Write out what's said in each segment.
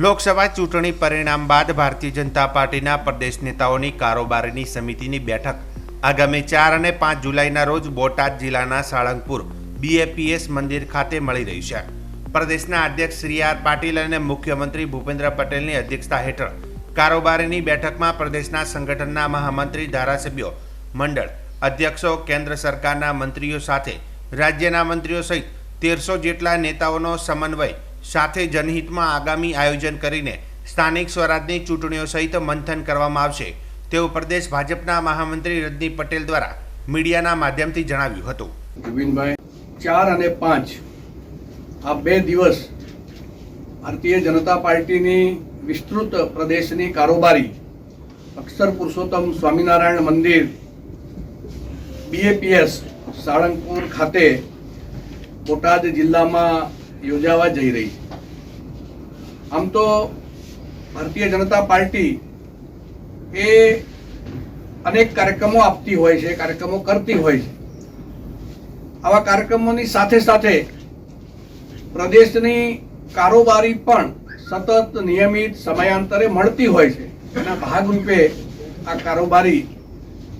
લોકસભા ચૂંટણી પરિણામ બાદ ભારતીય જનતા પાર્ટીના પ્રદેશ નેતાઓની કારોબારીની સમિતિની બેઠક આગામી 4 અને 5 જુલાઈના રોજ બોટાદ જિલ્લાના સાળંગપુર BAPS મંદિર ખાતે મળી રહી છે। પ્રદેશના અધ્યક્ષ શ્રી આર પાટીલ અને મુખ્યમંત્રી ભૂપેન્દ્ર પટેલની અધ્યક્ષતા હેઠળ કારોબારીની બેઠકમાં પ્રદેશના સંગઠનના મહામંત્રી, ધારાસભ્યો, મંડળ અધ્યક્ષો, કેન્દ્ર સરકારના મંત્રીઓ સાથે રાજ્યના મંત્રીઓ સહિત 1300 જેટલા નેતાઓનો સમન્વય સાથે જનહિતમાં આગામી આયોજન કરીને સ્થાનિક સ્વરાજની ચૂંટણીઓ સહિત મંથન કરવામાં આવશે તેવું પ્રદેશ ભાજપના મહામંત્રી રજની પટેલ દ્વારા મીડિયાના માધ્યમથી જણાવ્યું હતું। ગોવિંદભાઈ, 4 અને 5 આ 2 દિવસ ભારતીય જનતા પાર્ટીની વિસ્તૃત પ્રદેશની કારોબારી અક્ષર પુરુષોત્તમ સ્વામિનારાયણ મંદિર BAPS સાળંગપુર ખાતે બોટાદ જિલ્લામાં યોજાવા જઈ રહી છે। આમ તો ભારતીય જનતા પાર્ટી એ અનેક કાર્યક્રમો આપતી હોય છે, કાર્યક્રમો કરતી હોય છે। આવા કાર્યક્રમોની સાથે સાથે પ્રદેશની કારોબારી પણ સતત નિયમિત સમયાંતરે મળતી હોય છે। એના ભાગરૂપે આ કારોબારી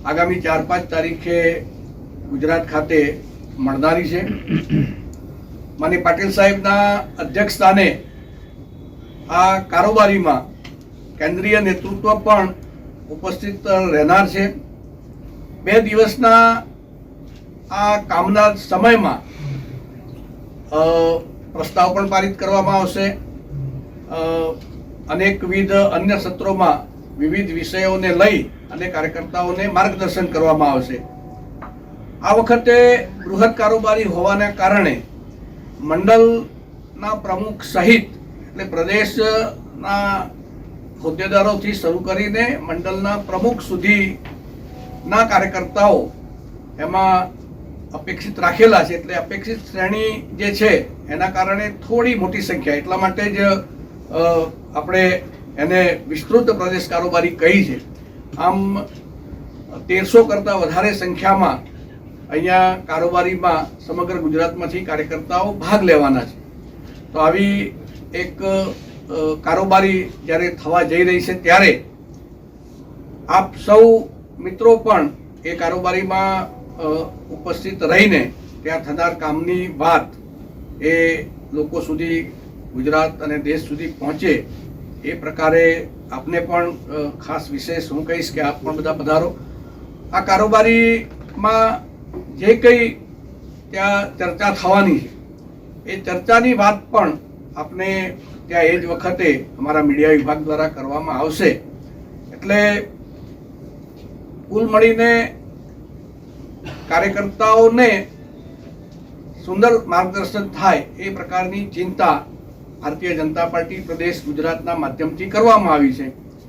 આગામી 4-5 તારીખે ગુજરાત ખાતે મળનારી છે। માનનીય પાટીલ સાહેબના અધ્યક્ષસ્થાને આ કારોબારીમાં કેન્દ્રીય નેતૃત્વ પણ ઉપસ્થિત રહેનાર છે। 2 દિવસના આ કામના સમયમાં પ્રસ્તાવ પણ પારિત કરવામાં આવશે। અનેકવિધ અન્ય સત્રોમાં વિવિધ વિષયોને લઈ અને કાર્યકર્તાઓને માર્ગદર્શન કરવામાં આવશે। આ વખતે બૃહદ કારોબારી હોવાના કારણે મંડળના પ્રમુખ સહિત એટલે પ્રદેશના હોદ્દેદારોથી શરૂ કરીને મંડળના પ્રમુખ સુધીના કાર્યકર્તાઓ એમાં અપેક્ષિત રાખેલા છે। એટલે અપેક્ષિત શ્રેણી જે છે એના કારણે થોડી મોટી સંખ્યા, એટલા માટે જ આપણે એને વિસ્તૃત પ્રદેશ કારોબારી કહી છે। આમ 1300 કરતાં વધારે સંખ્યામાં અહીંયા કારોબારીમાં સમગ્ર ગુજરાતમાંથી કાર્યકર્તાઓ ભાગ લેવાના છે। તો આવી એક કારોબારી જ્યારે થવા જઈ રહી છે ત્યારે આપ સૌ મિત્રો પણ એ કારોબારીમાં ઉપસ્થિત રહીને ત્યાં થનાર કામની વાત એ લોકો સુધી, ગુજરાત અને દેશ સુધી પહોંચે એ પ્રકારે આપને પણ ખાસ વિશેષ હું કહીશ કે આપ પણ બધા પધારો। આ કારોબારીમાં જે કંઈ ત્યાં ચર્ચા થવાની છે એ ચર્ચાની વાત પણ આપને ત્યાં એ જ વખતે અમારા મીડિયા વિભાગ દ્વારા કરવામાં આવશે। એટલે કુલ મળીને કાર્યકર્તાઓને સુંદર માર્ગદર્શન થાય એ પ્રકારની ચિંતા ભારતીય જનતા પાર્ટી પ્રદેશ ગુજરાતના માધ્યમથી કરવામાં આવી છે।